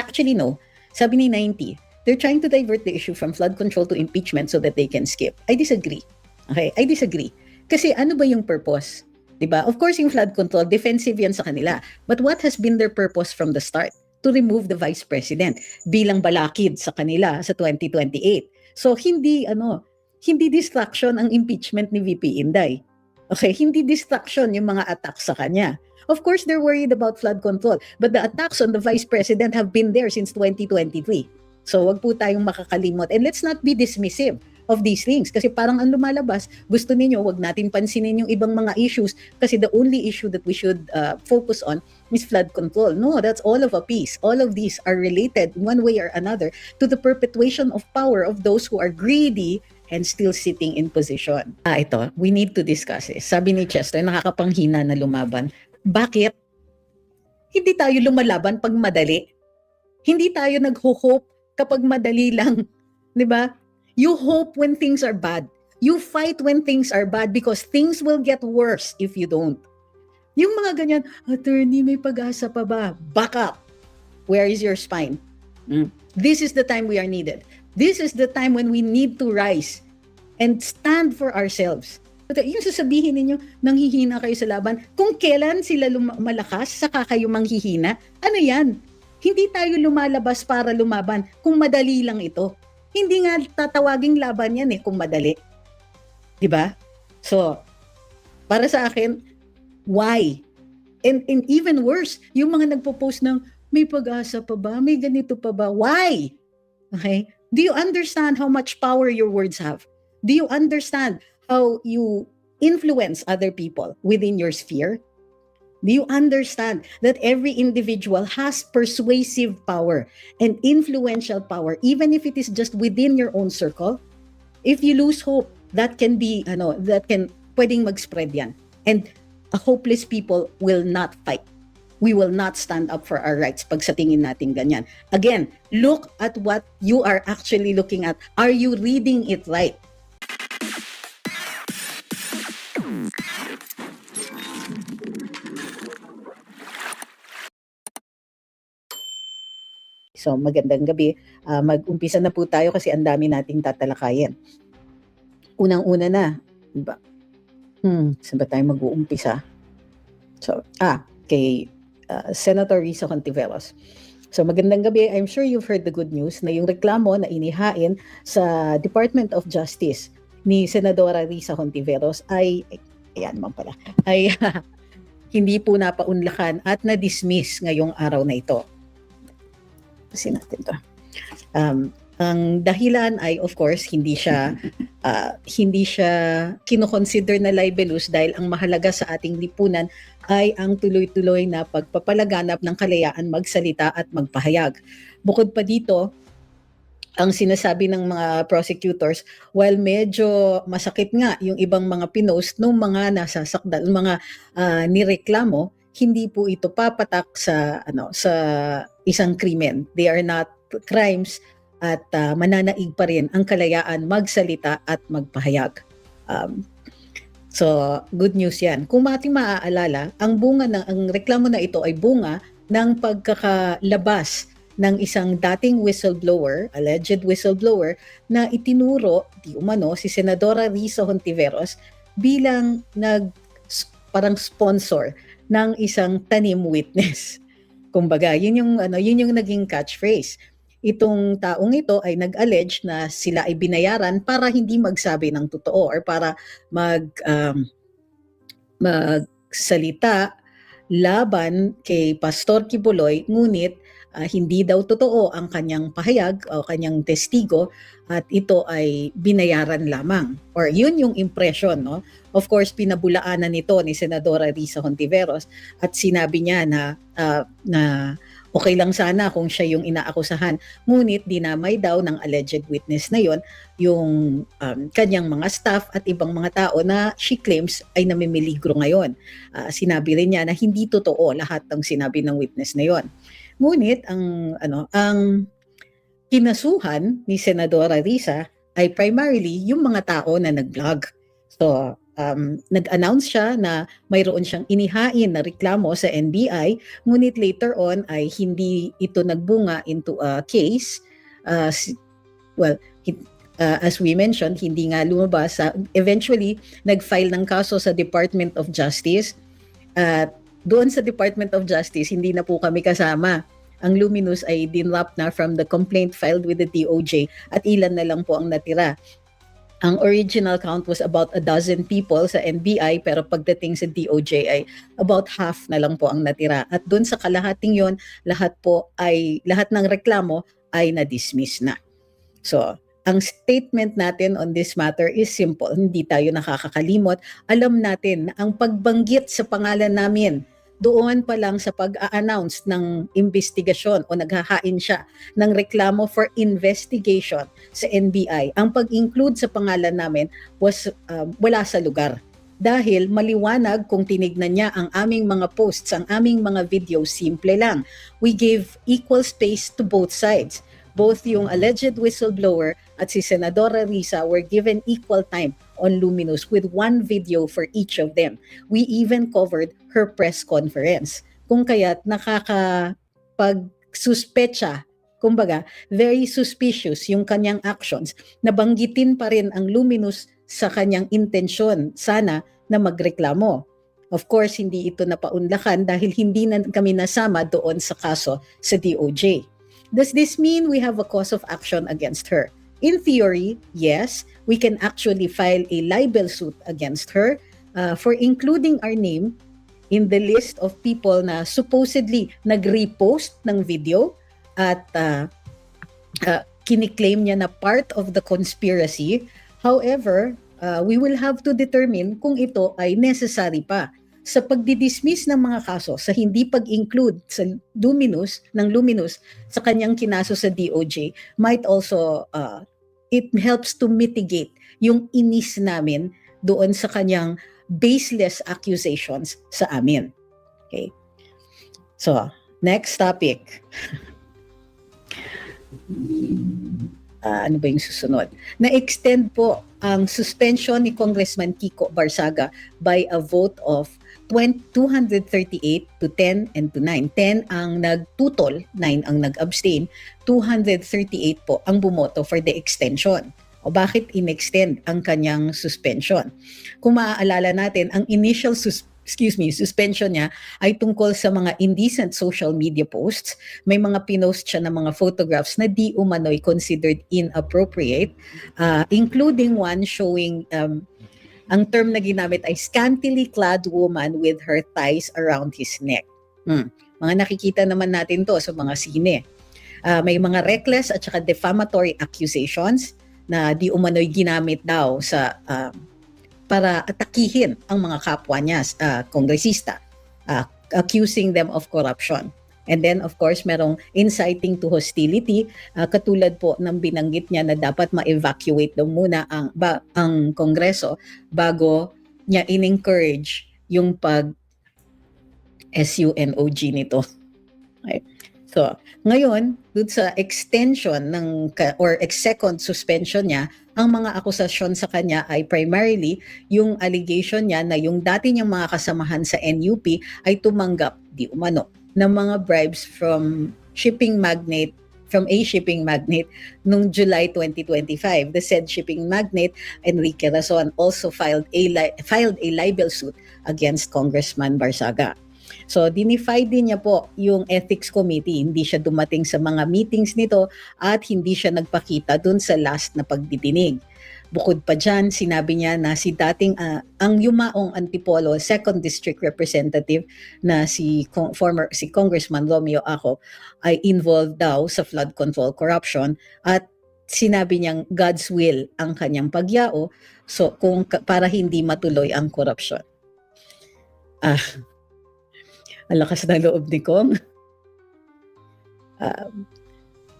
Actually, no. Sabi ni 90, they're trying to divert the issue from flood control to impeachment so that they can skip. I disagree. Okay? I disagree. Kasi ano ba yung purpose? Diba? Of course, yung flood control, defensive yan sa kanila. But what has been their purpose from the start? To remove the vice president bilang balakid sa kanila sa 2028. So hindi distraction ang impeachment ni VP Inday. Okay, hindi distraction yung mga attacks sa kanya. Of course, they're worried about flood control, but the attacks on the vice president have been there since 2023. So wag po tayong makakalimot, and let's not be dismissive of these things kasi parang ang lumalabas, gusto ninyo wag natin pansinin yung ibang mga issues kasi the only issue that we should focus on is flood control. No, that's all of a piece. All of these are related one way or another to the perpetuation of power of those who are greedy and still sitting in position. Ito, we need to discuss it. Sabi ni Chester, nakakapanghina na lumaban. Bakit? Hindi tayo lumalaban pag madali. Hindi tayo nag-hope kapag madali lang. Di ba? You hope when things are bad. You fight when things are bad because things will get worse if you don't. Yung mga ganyan, attorney, may pag-asa pa ba? Back up. Where is your spine? This is the time we are needed. This is the time when we need to rise and stand for ourselves. Yung sasabihin ninyo, nanghihina kayo sa laban, kung kailan sila malakas, saka kayo manghihina, ano yan? Hindi tayo lumalabas para lumaban kung madali lang ito. Hindi nga tatawaging laban yan kung madali. Diba? So, para sa akin, why? And even worse, yung mga nagpo-post ng, may pag-asa pa ba? May ganito pa ba? Why? Okay? Do you understand how much power your words have? Do you understand how you influence other people within your sphere? Do you understand that every individual has persuasive power and influential power, even if it is just within your own circle? If you lose hope, that can be, pwedeng mag-spread yan. And a hopeless people will not fight. We will not stand up for our rights pag sa tingin natin ganyan. Again, look at what you are actually looking at. Are you reading it right? So magandang gabi. Mag-umpisa na po tayo kasi ang dami nating tatalakayin. Unang-una na, diba? Saan ba tayo mag-uumpisa? So, kay Senator Risa Hontiveros. So magandang gabi. I'm sure you've heard the good news na yung reklamo na inihain sa Department of Justice ni Senadora Risa Hontiveros ay hindi po napaunlakan at na-dismiss ngayong araw na ito. Kasi natin to. Ang dahilan ay of course hindi siya kino-consider na libelous dahil ang mahalaga sa ating lipunan ay ang tuloy-tuloy na pagpapalaganap ng kalayaan magsalita at magpahayag. Bukod pa dito, ang sinasabi ng mga prosecutors, while medyo masakit nga yung ibang mga pinost ng mga nasasakdal, mga nireklamo, hindi po ito papatak sa isang krimen. They are not crimes at mananaig pa rin ang kalayaan magsalita at magpahayag. So, good news yan. Kung ating maaalala, ang reklamo na ito ay bunga ng pagkakalabas ng isang dating whistleblower, alleged whistleblower, na itinuro, di umano, si Senadora Risa Hontiveros bilang parang sponsor ng isang tanim witness. Kumbaga, yun yung naging catchphrase. Itong taong ito ay nag-allege na sila ay binayaran para hindi magsabi ng totoo or para magsalita laban kay Pastor Kibuloy, ngunit hindi daw totoo ang kanyang pahayag o kanyang testigo at ito ay binayaran lamang. Or yun yung impression, no? Of course, pinabulaanan nito ni Senadora Risa Hontiveros at sinabi niya na okay lang sana kung siya yung inaakusahan. Ngunit dinamay daw ng alleged witness na yon yung kanyang mga staff at ibang mga tao na she claims ay namimiligro ngayon. Sinabi rin niya na hindi totoo lahat ng sinabi ng witness na yon. Ngunit ang kinasuhan ni Senadora Risa ay primarily yung mga tao na nag-vlog. So nag-announce siya na mayroon siyang inihain na reklamo sa NBI, ngunit later on ay hindi ito nagbunga into a case. Well, as we mentioned, hindi nga lumabas. Eventually, nag-file ng kaso sa Department of Justice. At doon sa Department of Justice, hindi na po kami kasama. Ang Luminous ay dinrap na from the complaint filed with the DOJ at ilan na lang po ang natira. Ang original count was about 12 people sa NBI, pero pagdating sa DOJ ay about half na lang po ang natira. At doon sa kalahating yon, lahat ng reklamo ay na-dismiss na. So, ang statement natin on this matter is simple. Hindi tayo nakakakalimot. Alam natin na ang pagbanggit sa pangalan namin doon pa lang sa pag-a-announce ng investigasyon o naghahain siya ng reklamo for investigation sa NBI, ang pag-include sa pangalan namin was wala sa lugar. Dahil maliwanag kung tinignan niya ang aming mga posts, ang aming mga videos, simple lang. We gave equal space to both sides. Both yung alleged whistleblower at si Senadora Risa were given equal time on Luminous with one video for each of them. We even covered her press conference. Kung kaya't nakakapag-suspecha, kumbaga, very suspicious yung kanyang actions, nabanggitin pa rin ang Luminous sa kanyang intensyon sana na magreklamo. Of course, hindi ito napaunlakan dahil hindi na kami nasama doon sa kaso sa DOJ. Does this mean we have a cause of action against her? In theory, yes, we can actually file a libel suit against her for including our name in the list of people na supposedly nag-repost ng video at kiniklaim niya na part of the conspiracy. However, we will have to determine kung ito ay necessary pa. Sa pagdidismiss ng mga kaso, sa hindi pag-include sa Luminous sa kanyang kinaso sa DOJ, might also, it helps to mitigate yung inis namin doon sa kanyang baseless accusations sa amin. Okay. So, next topic. Ano ba yung susunod? Na-extend po ang suspension ni Congressman Kiko Barsaga by a vote of 238 to 10 and to 9. 10 ang nagtutol, 9 ang nag-abstain, 238 po ang bumoto for the extension. O bakit in-extend ang kanyang suspension? Kung maaalala natin, ang initial suspension niya ay tungkol sa mga indecent social media posts. May mga pinost siya ng mga photographs na di umano'y considered inappropriate, including one showing ang term na ginamit ay scantily clad woman with her thighs around his neck. Mga nakikita naman natin to sa mga sine. May mga reckless at saka defamatory accusations na di umano'y ginamit daw sa para atakihin ang mga kapwa niya, kongresista, accusing them of corruption. And then, of course, merong inciting to hostility, katulad po ng binanggit niya na dapat ma-evacuate daw muna ang Kongreso bago niya in-encourage yung pag-SUNOG nito. Okay. So, ngayon, dun sa extension or second suspension niya, ang mga akusasyon sa kanya ay primarily yung allegation niya na yung dati niyang mga kasamahan sa NUP ay tumanggap di umano ng mga bribes from a shipping magnate noong July 2025. The said shipping magnate, Enrique Razon, also filed a libel suit against Congressman Barsaga. So, dinify din niya po yung ethics committee. Hindi siya dumating sa mga meetings nito at hindi siya nagpakita dun sa last na pagdidinig. Bukod pa dyan, sinabi niya na si dating ang yumaong Antipolo 2nd District Representative na si Congressman Romeo Aco ay involved daw sa flood control corruption at sinabi niyang God's will ang kanyang pagyao para hindi matuloy ang corruption. Ang lakas na loob ni Kong.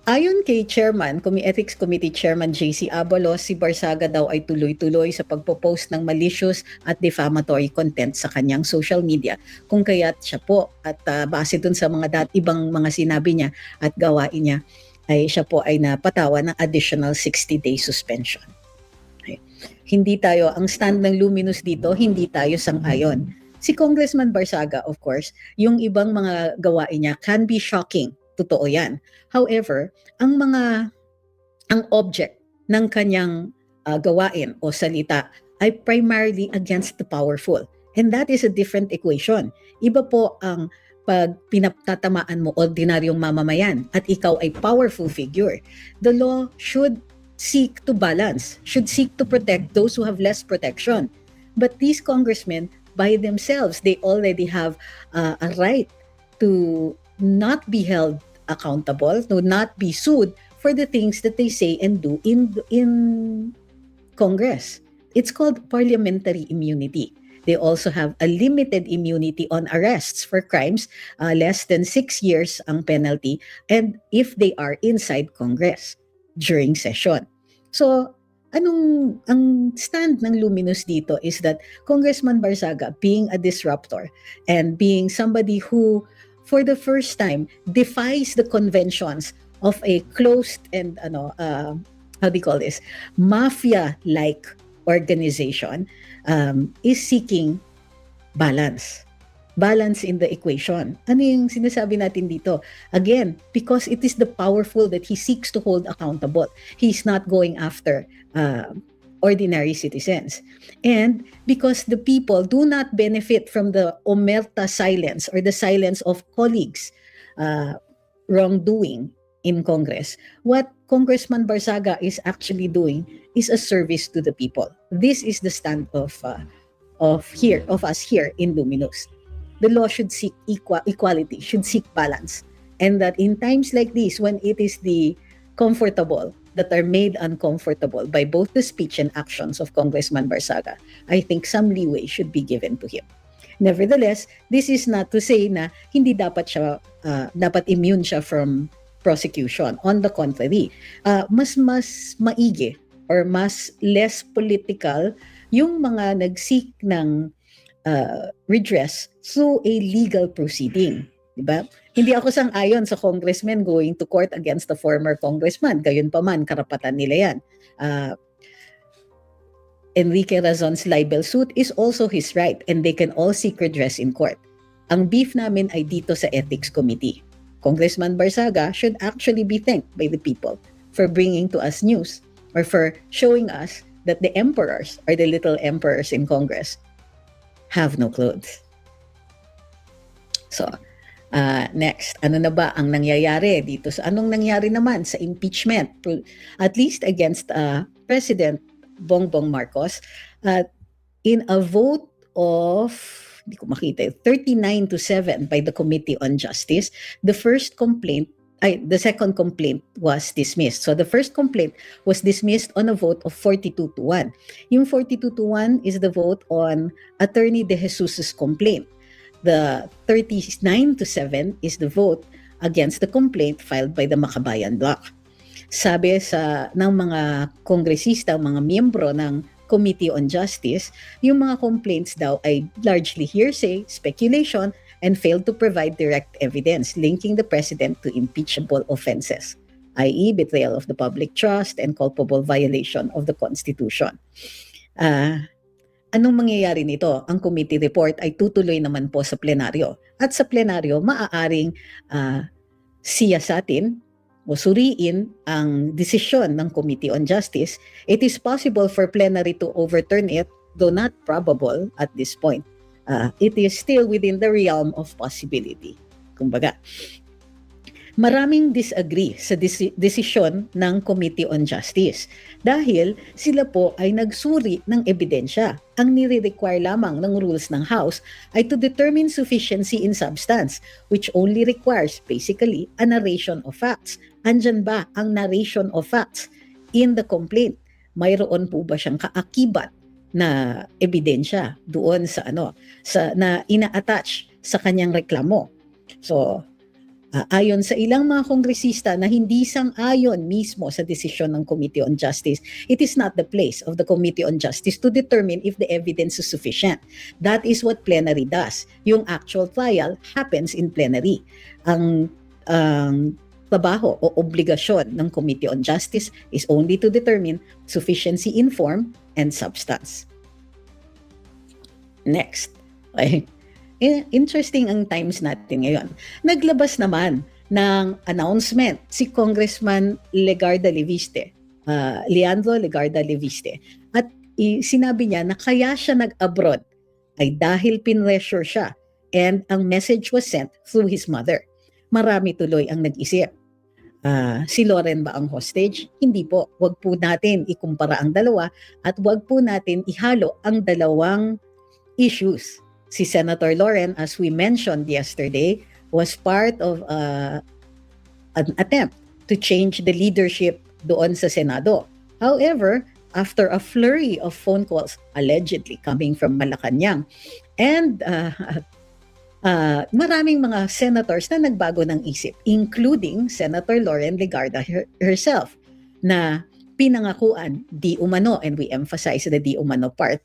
Ayon kay Ethics Committee Chairman JC Abalos, si Barsaga daw ay tuloy-tuloy sa pagpo-post ng malicious at defamatory content sa kanyang social media. Kung kaya't siya po at base dun sa mga ibang mga sinabi niya at gawain niya, ay siya po ay napatawa ng additional 60-day suspension. Okay. Hindi tayo, ang stand ng Luminous dito, hindi tayo sang-ayon. Si Congressman Barsaga, of course, yung ibang mga gawain niya can be shocking. Totoo yan. However, ang object ng kanyang gawain o salita ay primarily against the powerful. And that is a different equation. Iba po ang pag pinatatamaan mo ordinaryong mamamayan at ikaw ay powerful figure. The law should seek to balance, should seek to protect those who have less protection. But these congressmen, by themselves, they already have a right to not be held accountable, to not be sued for the things that they say and do in Congress. It's called parliamentary immunity. They also have a limited immunity on arrests for crimes less than 6 years ang penalty, and if they are inside Congress during session. So, ang stand ng Luminous dito is that Congressman Barsaga, being a disruptor and being somebody who for the first time defies the conventions of a closed and how do you call this, mafia-like organization, is seeking balance in the equation. Ano yung sinasabi natin dito? Again, because it is the powerful that he seeks to hold accountable. He's not going after ordinary citizens. And because the people do not benefit from the omerta silence or the silence of colleagues' wrongdoing in Congress, what Congressman Barsaga is actually doing is a service to the people. This is the stand of us here in Luminous. The law should seek equality, should seek balance, and that in times like this, when it is the comfortable that are made uncomfortable by both the speech and actions of Congressman Barsaga, I think some leeway should be given to him. Nevertheless, this is not to say na hindi dapat immune siya from prosecution. On the contrary, mas maigi or mas less political yung mga nag-seek ng redress through a legal proceeding. Diba? Hindi ako sang-ayon sa congressman going to court against the former congressman. Gayunpaman, karapatan nila yan. Enrique Razon's libel suit is also his right and they can all seek redress in court. Ang beef namin ay dito sa Ethics Committee. Congressman Barsaga should actually be thanked by the people for bringing to us news or for showing us that the emperors or the little emperors in Congress have no clothes. So, next, ano na ba ang nangyayari dito? Anong nangyari naman sa impeachment? At least against President Bongbong Marcos, in a vote of 39-7 by the Committee on Justice, the second complaint was dismissed. So the first complaint was dismissed on a vote of 42-1. Yung 42-1 is the vote on Attorney De Jesus's complaint. The 39-7 is the vote against the complaint filed by the Makabayan Bloc. Sabi ng mga kongresista, mga miyembro ng Committee on Justice, yung mga complaints daw ay largely hearsay, speculation, and failed to provide direct evidence linking the president to impeachable offenses, i.e. betrayal of the public trust and culpable violation of the Constitution. Anong mangyayari nito? Ang committee report ay tutuloy naman po sa plenaryo. At sa plenaryo, maaaring siyasatin o suriin ang desisyon ng Committee on Justice. It is possible for plenary to overturn it, though not probable at this point. It is still within the realm of possibility. Kumbaga, maraming disagree sa desisyon ng Committee on Justice dahil sila po ay nagsuri ng ebidensya. Ang nire-require lamang ng rules ng House ay to determine sufficiency in substance, which only requires basically a narration of facts. Andyan ba ang narration of facts in the complaint? Mayroon po ba siyang kaakibat na ebidensya doon sa na ina-attach sa kanyang reklamo? So, ayon sa ilang mga kongresista na hindi sang-ayon mismo sa desisyon ng Committee on Justice, it is not the place of the Committee on Justice to determine if the evidence is sufficient. That is what plenary does. Yung actual trial happens in plenary. Ang trabaho o obligasyon ng Committee on Justice is only to determine sufficiency in form and substance. Next. Okay. Interesting ang times natin ngayon. Naglabas naman ng announcement si Congressman Legarda Leviste, Leandro Legarda Leviste. At sinabi niya na kaya siya nag-abroad ay dahil pinressure siya and ang message was sent through his mother. Marami tuloy ang nag-isip. Si Loren ba ang hostage? Hindi po. Huwag po natin ikumpara ang dalawa at huwag po natin ihalo ang dalawang issues. Si Senator Loren, as we mentioned yesterday, was part of an attempt to change the leadership doon sa Senado. However, after a flurry of phone calls allegedly coming from Malacanang and maraming mga senators na nagbago ng isip, including Senator Loren Legarda herself, na pinangakuan di umano, and we emphasize the di umano part,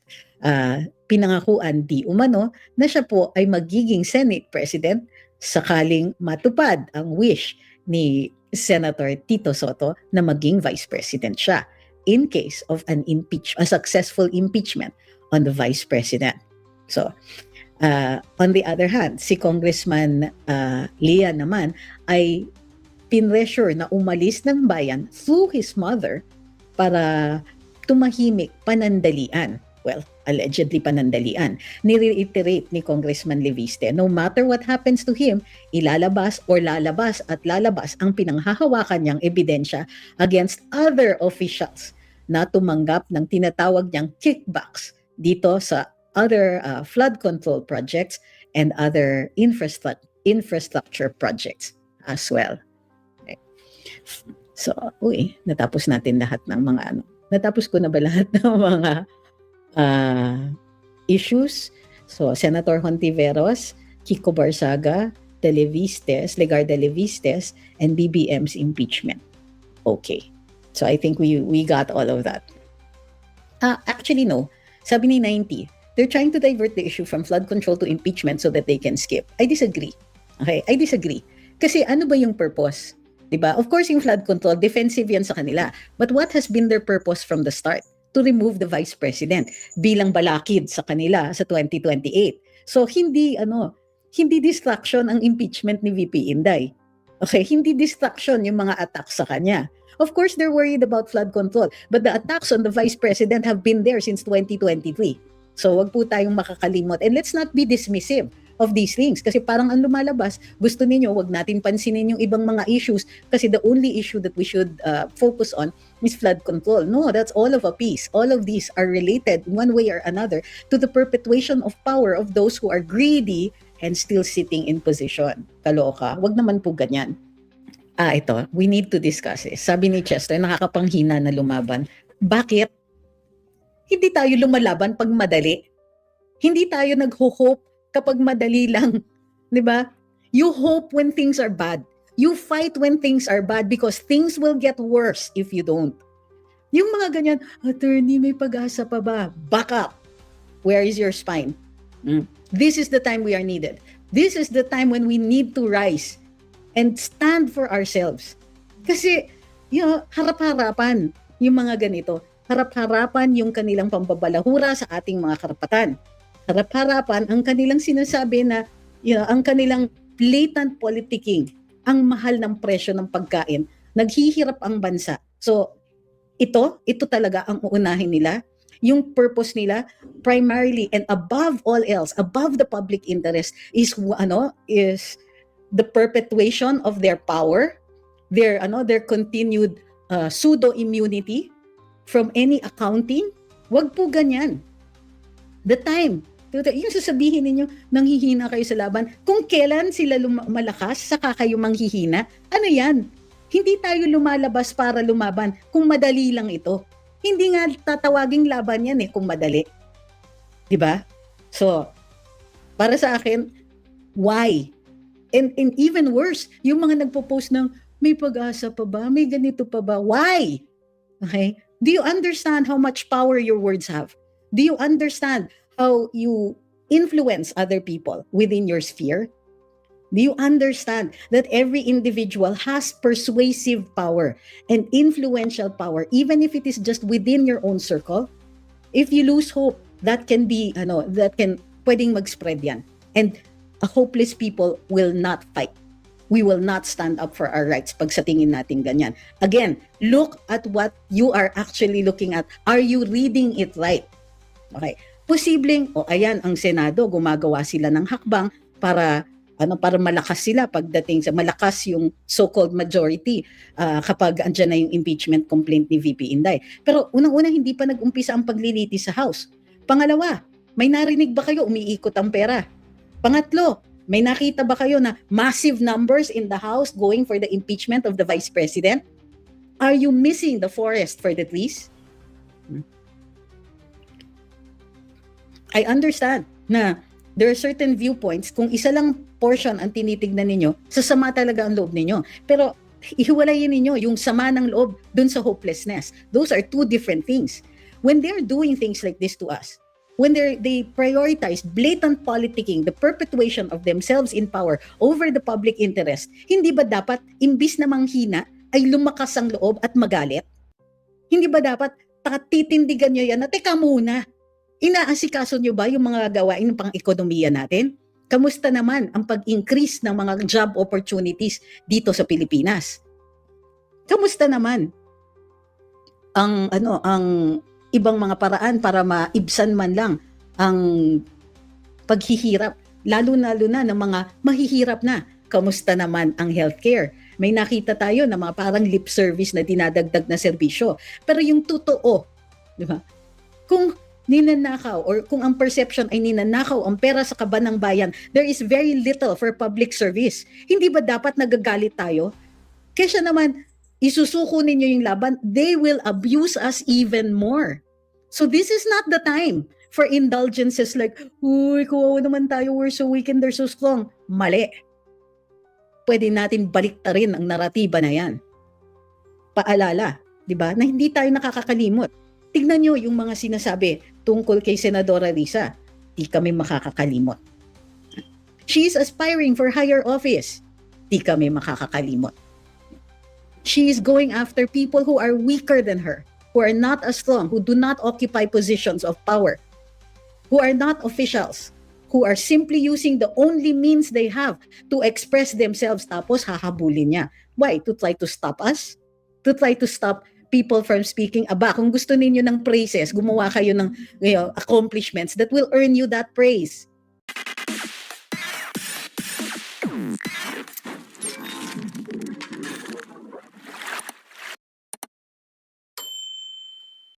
pinangakuan di umano na siya po ay magiging Senate President sakaling matupad ang wish ni Senator Tito Soto na maging Vice President siya in case of a successful impeachment on the Vice President. So, on the other hand, si Congressman Lia naman ay pinressure na umalis ng bayan through his mother para tumahimik, panandalian. Well, allegedly panandalian. Nireiterate ni Congressman Leviste, no matter what happens to him, lalabas at lalabas ang pinanghahawakan niyang ebidensya against other officials na tumanggap ng tinatawag niyang kickbacks dito sa other flood control projects and other infrastructure projects as well. Okay. So, natapos natin lahat ng mga natapos ko na ba lahat ng mga issues? So, Senator Hontiveros, Kiko Barsaga, Legarda Levistes, and BBM's impeachment. Okay. So, I think we got all of that. Actually, no. Sabi ni 90, they're trying to divert the issue from flood control to impeachment so that they can skip. I disagree. Okay? I disagree. Kasi ano ba yung purpose? Diba? Of course, yung flood control, defensive yan sa kanila. But what has been their purpose from the start? To remove the Vice President bilang balakid sa kanila sa 2028. So, hindi distraction ang impeachment ni VP Inday. Okay? Hindi distraction yung mga attacks sa kanya. Of course, they're worried about flood control. But the attacks on the Vice President have been there since 2023. So, wag po tayong makakalimot. And let's not be dismissive of these things. Kasi parang ang lumalabas, gusto ninyo, wag natin pansinin yung ibang mga issues kasi the only issue that we should focus on is flood control. No, that's all of a piece. All of these are related one way or another to the perpetuation of power of those who are greedy and still sitting in position. Kaloka. Wag naman po ganyan. Ito, we need to discuss it. Sabi ni Chester, nakakapanghina na lumaban. Bakit? Hindi tayo lumalaban pag madali. Hindi tayo nag-hope kapag madali lang. Diba? You hope when things are bad. You fight when things are bad because things will get worse if you don't. Yung mga ganyan, attorney, may pag-asa pa ba? Back up. Where is your spine? This is the time we are needed. This is the time when we need to rise and stand for ourselves. Kasi, harap-harapan yung mga ganito. Harap-harapan yung kanilang pambabalahura sa ating mga karapatan. Harap-harapan ang kanilang sinasabi na, ang kanilang blatant politicking, ang mahal ng presyo ng pagkain, naghihirap ang bansa. So, ito talaga ang uunahin nila. Yung purpose nila, primarily and above all else, above the public interest, is the perpetuation of their power, their continued pseudo-immunity from any accounting. Wag po ganyan. The time, yung sasabihin ninyo, nanghihina kayo sa laban, kung kailan sila malakas, saka kayo manghihina, ano yan? Hindi tayo lumalabas para lumaban kung madali lang ito. Hindi nga tatawaging laban yan kung madali. Diba? So, para sa akin, why? And even worse, yung mga nagpo-post ng, may pag-asa pa ba? May ganito pa ba? Why? Okay? Do you understand how much power your words have? Do you understand how you influence other people within your sphere? Do you understand that every individual has persuasive power and influential power, even if it is just within your own circle? If you lose hope, that can be, pwedeng mag-spread yan. And a hopeless people will not fight. We will not stand up for our rights pag sa tingin natin ganyan. Again, look at what you are actually looking at. Are you reading it right? Okay. Posibleng, ayan, ang Senado, gumagawa sila ng hakbang para malakas sila pagdating sa malakas yung so-called majority kapag andyan na yung impeachment complaint ni VP Inday. Pero unang-una hindi pa nag-umpisa ang paglilitis sa House. Pangalawa, may narinig ba kayo umiikot ang pera? Pangatlo, may nakita ba kayo na massive numbers in the House going for the impeachment of the Vice President? Are you missing the forest for the trees? I understand na there are certain viewpoints, kung isa lang portion ang tinitignan ninyo, sasama talaga ang loob ninyo. Pero ihiwalayin ninyo yung sama ng loob dun sa hopelessness. Those are two different things. When they're doing things like this to us, when they prioritize blatant politicking, the perpetuation of themselves in power over the public interest, hindi ba dapat, imbis na manghina, ay lumakas ang loob at magalit? Hindi ba dapat titindigan nyo yan na, teka muna, inaasikaso nyo ba yung mga gawain ng pang-ekonomiya natin? Kamusta naman ang pag-increase ng mga job opportunities dito sa Pilipinas? Kamusta naman ang ibang mga paraan para maibsan man lang ang paghihirap, lalo na ng mga mahihirap na? Kamusta naman ang healthcare? May nakita tayo na mga parang lip service na dinadagdag na serbisyo. Pero yung totoo, di ba? Kung ninanakaw or kung ang perception ay ninanakaw ang pera sa kaban ng bayan, there is very little for public service. Hindi ba dapat nagagalit tayo? Kaya naman, isusuko ninyo yung laban, they will abuse us even more. So this is not the time for indulgences like, uy, kawawa naman tayo, we're so weak and they're so strong. Mali. Pwede natin baliktarin ang naratiba na yan. Paalala, di ba, na hindi tayo nakakakalimot. Tignan nyo yung mga sinasabi tungkol kay Senadora Risa. Di kami makakakalimot. She is aspiring for higher office. Di kami makakakalimot. She is going after people who are weaker than her, who are not as strong, who do not occupy positions of power, who are not officials, who are simply using the only means they have to express themselves, tapos hahabulin niya. Why? To try to stop us? To try to stop people from speaking. Kung gusto ninyo ng praises, gumawa kayo ng accomplishments that will earn you that praise.